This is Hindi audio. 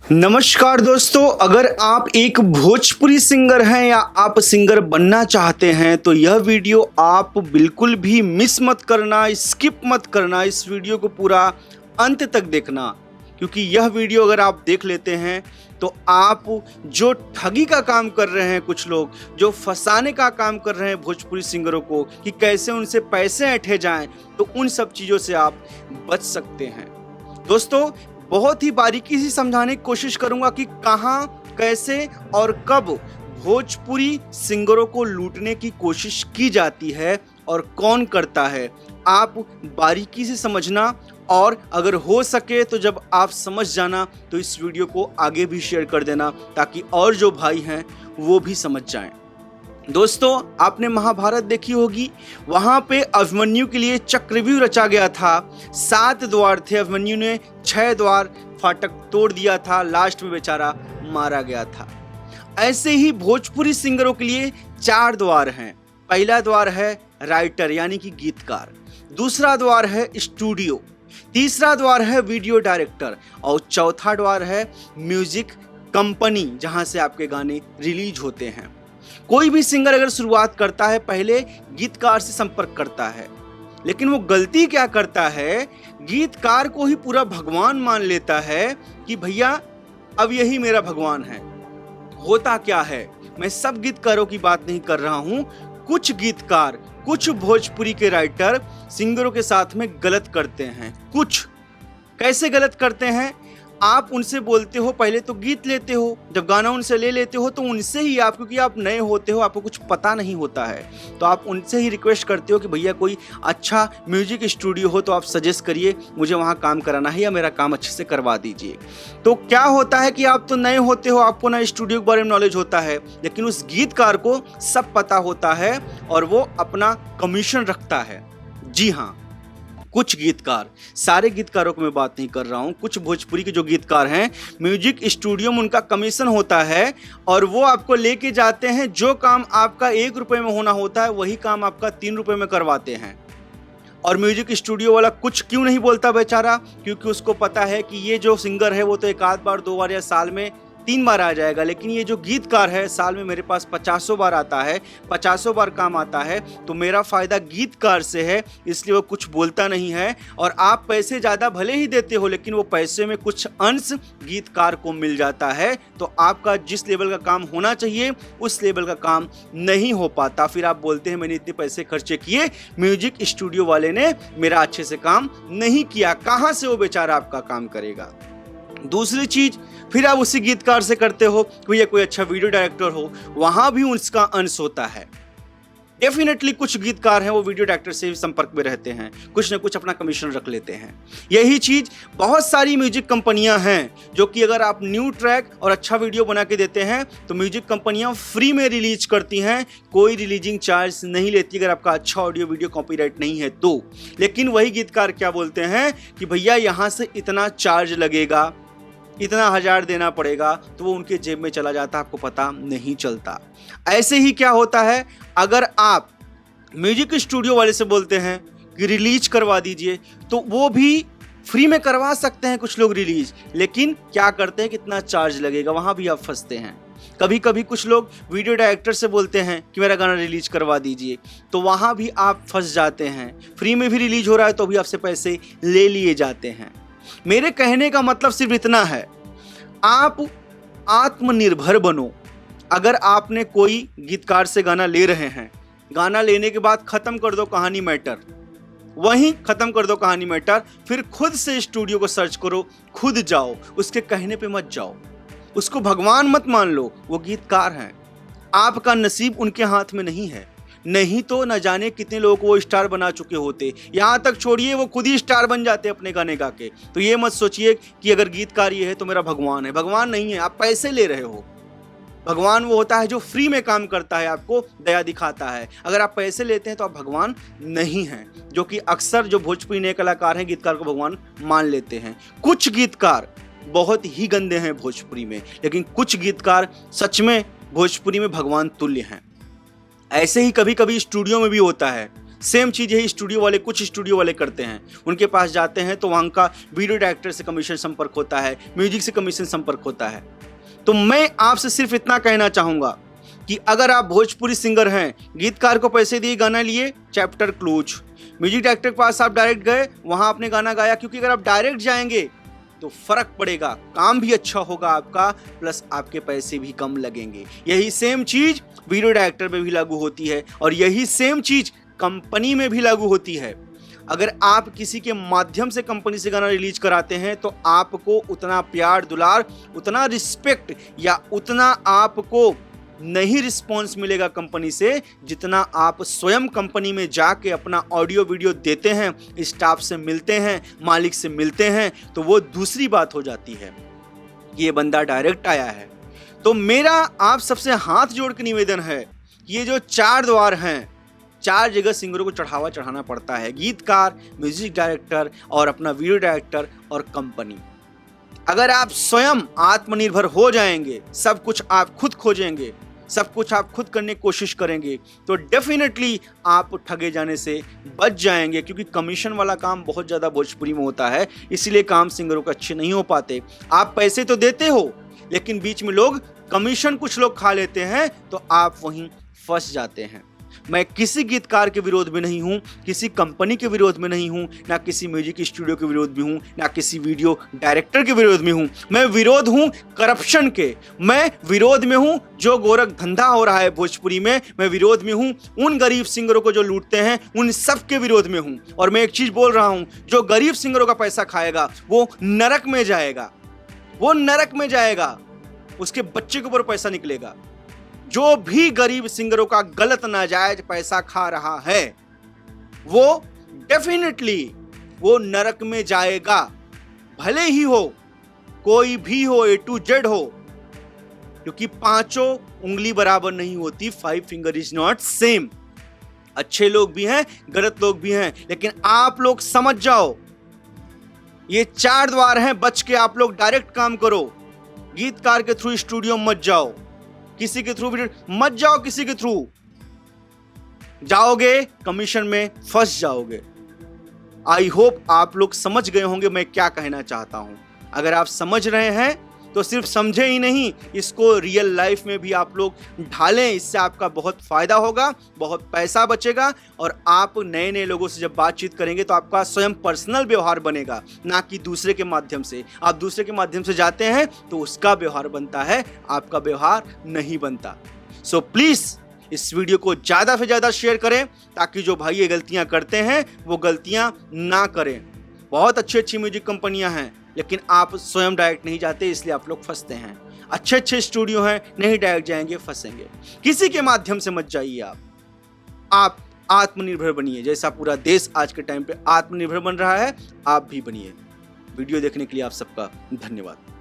नमस्कार दोस्तों, अगर आप एक भोजपुरी सिंगर हैं या आप सिंगर बनना चाहते हैं तो यह वीडियो आप बिल्कुल भी मिस मत करना, स्किप मत करना। इस वीडियो को पूरा अंत तक देखना, क्योंकि यह वीडियो अगर आप देख लेते हैं तो आप जो ठगी का काम कर रहे हैं, कुछ लोग जो फंसाने का काम कर रहे हैं भोजपुरी सिंगरों को कि कैसे उनसे पैसे ऐंठे जाएं, तो उन सब चीज़ों से आप बच सकते हैं। दोस्तों, बहुत ही बारीकी से समझाने की कोशिश करूंगा कि कहां, कैसे और कब भोजपुरी सिंगरों को लूटने की कोशिश की जाती है और कौन करता है। आप बारीकी से समझना, और अगर हो सके तो जब आप समझ जाना तो इस वीडियो को आगे भी शेयर कर देना, ताकि और जो भाई हैं वो भी समझ जाएं। दोस्तों, आपने महाभारत देखी होगी, वहां पे अभिमन्यु के लिए चक्रव्यूह रचा गया था। 7 द्वार थे, अभिमन्यु ने 6 द्वार फाटक तोड़ दिया था, लास्ट में बेचारा मारा गया था। ऐसे ही भोजपुरी सिंगरों के लिए 4 द्वार हैं। पहला द्वार है राइटर यानी कि गीतकार, दूसरा द्वार है स्टूडियो, तीसरा द्वार है वीडियो डायरेक्टर और चौथा द्वार है म्यूजिक कंपनी, जहां से आपके गाने रिलीज होते हैं। कोई भी सिंगर अगर शुरुआत करता है पहले गीतकार से संपर्क करता है, लेकिन वो गलती क्या करता है, गीतकार को ही पूरा भगवान मान लेता है कि भैया अब यही मेरा भगवान है। होता क्या है, मैं सब गीतकारों की बात नहीं कर रहा हूं, कुछ गीतकार, कुछ भोजपुरी के राइटर सिंगरों के साथ में गलत करते हैं। कुछ कैसे गलत करते हैं, आप उनसे बोलते हो, पहले तो गीत लेते हो, जब गाना उनसे ले लेते हो तो उनसे ही आप, क्योंकि आप नए होते हो, आपको कुछ पता नहीं होता है, तो आप उनसे ही रिक्वेस्ट करते हो कि भैया कोई अच्छा म्यूजिक स्टूडियो हो तो आप सजेस्ट करिए, मुझे वहाँ काम कराना है या मेरा काम अच्छे से करवा दीजिए। तो क्या होता है कि आप तो नए होते हो, आपको ना स्टूडियो के बारे में नॉलेज होता है, लेकिन उस गीतकार को सब पता होता है और वो अपना कमीशन रखता है। जी हाँ, कुछ गीतकार, सारे गीतकारों को मैं बात नहीं कर रहा हूं, कुछ भोजपुरी के जो गीतकार हैं म्यूजिक स्टूडियो में उनका कमीशन होता है और वो आपको लेके जाते हैं, जो काम आपका 1 रुपए में होना होता है वही काम आपका 3 रुपए में करवाते हैं। और म्यूजिक स्टूडियो वाला कुछ क्यों नहीं बोलता बेचारा, क्योंकि उसको पता है कि ये जो सिंगर है वो तो एक आध बार, 2 बार या साल में 3 बार आ जाएगा, लेकिन ये जो गीतकार है साल में मेरे पास 50 बार आता है, 50 बार काम आता है, तो मेरा फ़ायदा गीतकार से है, इसलिए वो कुछ बोलता नहीं है। और आप पैसे ज़्यादा भले ही देते हो, लेकिन वो पैसे में कुछ अंश गीतकार को मिल जाता है, तो आपका जिस लेवल का काम होना चाहिए उस लेवल का काम नहीं हो पाता। फिर आप बोलते हैं मैंने इतने पैसे खर्चे किए, म्यूजिक स्टूडियो वाले ने मेरा अच्छे से काम नहीं किया। कहाँ से वो बेचारा आपका काम करेगा। दूसरी चीज, फिर आप उसी गीतकार से करते हो कि कोई अच्छा वीडियो डायरेक्टर हो, वहां भी उसका अंश होता है। डेफिनेटली कुछ गीतकार हैं वो वीडियो डायरेक्टर से भी संपर्क में रहते हैं, कुछ ना कुछ अपना कमीशन रख लेते हैं। यही चीज बहुत सारी म्यूजिक कंपनियां हैं जो कि अगर आप न्यू ट्रैक और अच्छा वीडियो बना के देते हैं तो म्यूजिक कंपनियां फ्री में रिलीज करती हैं, कोई रिलीजिंग चार्ज नहीं लेती अगर आपका अच्छा ऑडियो वीडियो कॉपीराइट नहीं है तो। लेकिन वही गीतकार क्या बोलते हैं कि भैया यहाँ से इतना चार्ज लगेगा, इतना 1000 देना पड़ेगा, तो वो उनके जेब में चला जाता, आपको पता नहीं चलता। ऐसे ही क्या होता है, अगर आप म्यूजिक स्टूडियो वाले से बोलते हैं कि रिलीज करवा दीजिए, तो वो भी फ्री में करवा सकते हैं कुछ लोग रिलीज, लेकिन क्या करते हैं, कितना चार्ज लगेगा, वहां भी आप फंसते हैं। कभी कभी कुछ लोग वीडियो डायरेक्टर से बोलते हैं कि मेरा गाना रिलीज करवा दीजिए, तो वहां भी आप फंस जाते हैं। फ्री में भी रिलीज हो रहा है तो भी आपसे पैसे ले लिए जाते हैं। मेरे कहने का मतलब सिर्फ इतना है, आप आत्मनिर्भर बनो। अगर आपने कोई गीतकार से गाना ले रहे हैं, गाना लेने के बाद खत्म कर दो कहानी मैटर, वहीं खत्म कर दो कहानी मैटर, फिर खुद से स्टूडियो को सर्च करो, खुद जाओ, उसके कहने पे मत जाओ, उसको भगवान मत मान लो, वो गीतकार हैं, आपका नसीब उनके हाथ में नहीं है। नहीं तो न जाने कितने लोगों को वो स्टार बना चुके होते, यहाँ तक छोड़िए वो खुद ही स्टार बन जाते अपने गाने गा के। तो ये मत सोचिए कि अगर गीतकार ये है तो मेरा भगवान है, भगवान नहीं है, आप पैसे ले रहे हो। भगवान वो होता है जो फ्री में काम करता है, आपको दया दिखाता है। अगर आप पैसे लेते हैं तो आप भगवान नहीं हैं, जो कि अक्सर जो भोजपुरी नए कलाकार हैं गीतकार को भगवान मान लेते हैं। कुछ गीतकार बहुत ही गंदे हैं भोजपुरी में, लेकिन कुछ गीतकार सच में भोजपुरी में भगवान तुल्य हैं। ऐसे ही कभी कभी स्टूडियो में भी होता है, सेम चीज़ यही स्टूडियो वाले, कुछ स्टूडियो वाले करते हैं। उनके पास जाते हैं तो वहाँ का वीडियो डायरेक्टर से कमीशन संपर्क होता है, म्यूजिक से कमीशन संपर्क होता है। तो मैं आपसे सिर्फ इतना कहना चाहूँगा कि अगर आप भोजपुरी सिंगर हैं, गीतकार को पैसे दिए, गाना लिए, चैप्टर क्लोज। म्यूजिक डायरेक्टर के पास आप डायरेक्ट गए, वहाँ आपने गाना गाया, क्योंकि अगर आप डायरेक्ट जाएंगे तो फर्क पड़ेगा, काम भी अच्छा होगा आपका, प्लस आपके पैसे भी कम लगेंगे। यही सेम चीज वीडियो डायरेक्टर में भी लागू होती है और यही सेम चीज कंपनी में भी लागू होती है। अगर आप किसी के माध्यम से कंपनी से गाना रिलीज कराते हैं तो आपको उतना प्यार दुलार, उतना रिस्पेक्ट या उतना आपको नहीं रिस्पॉन्स मिलेगा कंपनी से, जितना आप स्वयं कंपनी में जाके अपना ऑडियो वीडियो देते हैं, स्टाफ से मिलते हैं, मालिक से मिलते हैं, तो वो दूसरी बात हो जाती है। ये बंदा डायरेक्ट आया है। तो मेरा आप सबसे हाथ जोड़ के निवेदन है, ये जो 4 द्वार हैं, 4 जगह सिंगरों को चढ़ावा चढ़ाना पड़ता है, गीतकार, म्यूजिक डायरेक्टर और अपना वीडियो डायरेक्टर और कंपनी। अगर आप स्वयं आत्मनिर्भर हो जाएंगे, सब कुछ आप खुद खोजेंगे, सब कुछ आप खुद करने की कोशिश करेंगे, तो डेफिनेटली आप ठगे जाने से बच जाएंगे, क्योंकि कमीशन वाला काम बहुत ज़्यादा भोजपुरी में होता है, इसीलिए काम सिंगरों के अच्छे नहीं हो पाते। आप पैसे तो देते हो, लेकिन बीच में लोग कमीशन कुछ लोग खा लेते हैं, तो आप वहीं फंस जाते हैं। मैं किसी गीतकार के विरोध में नहीं हूँ, किसी कंपनी के विरोध में नहीं हूँ, ना किसी म्यूजिक स्टूडियो के विरोध में हूँ, ना किसी वीडियो डायरेक्टर के विरोध में हूँ। मैं विरोध हूँ करप्शन के, मैं विरोध में हूँ जो गोरख धंधा हो रहा है भोजपुरी में, मैं विरोध में हूँ उन गरीब सिंगरों को जो लूटते हैं, उन सब के विरोध में हूँ। और मैं एक चीज़ बोल रहा हूँ, जो गरीब सिंगरों का पैसा खाएगा वो नरक में जाएगा, वो नरक में जाएगा, उसके बच्चे के ऊपर पैसा निकलेगा। जो भी गरीब सिंगरों का गलत नाजायज पैसा खा रहा है वो डेफिनेटली वो नरक में जाएगा, भले ही हो कोई भी हो, A to Z हो, क्योंकि 5 उंगली बराबर नहीं होती, 5 फिंगर इज नॉट सेम। अच्छे लोग भी हैं, गलत लोग भी हैं, लेकिन आप लोग समझ जाओ ये 4 द्वार हैं, बच के आप लोग डायरेक्ट काम करो। गीतकार के थ्रू स्टूडियो मत जाओ, किसी के थ्रू मत जाओ, किसी के थ्रू जाओगे कमीशन में फंस जाओगे। आई होप आप लोग समझ गए होंगे मैं क्या कहना चाहता हूं। अगर आप समझ रहे हैं तो सिर्फ समझे ही नहीं, इसको रियल लाइफ में भी आप लोग ढालें, इससे आपका बहुत फायदा होगा, बहुत पैसा बचेगा और आप नए नए लोगों से जब बातचीत करेंगे तो आपका स्वयं पर्सनल व्यवहार बनेगा, ना कि दूसरे के माध्यम से। आप दूसरे के माध्यम से जाते हैं तो उसका व्यवहार बनता है, आपका व्यवहार नहीं बनता। सो प्लीज इस वीडियो को ज़्यादा से ज़्यादा शेयर करें, ताकि जो भाई ये गलतियां करते हैं वो गलतियां ना करें। बहुत अच्छी अच्छी म्यूजिक कंपनियां हैं, लेकिन आप स्वयं डायरेक्ट नहीं जाते, इसलिए आप लोग फंसते हैं। अच्छे अच्छे स्टूडियो हैं, नहीं डायरेक्ट जाएंगे, फंसेंगे। किसी के माध्यम से मत जाइए। आप आत्मनिर्भर बनिए, जैसा पूरा देश आज के टाइम पे आत्मनिर्भर बन रहा है, आप भी बनिए। वीडियो देखने के लिए आप सबका धन्यवाद।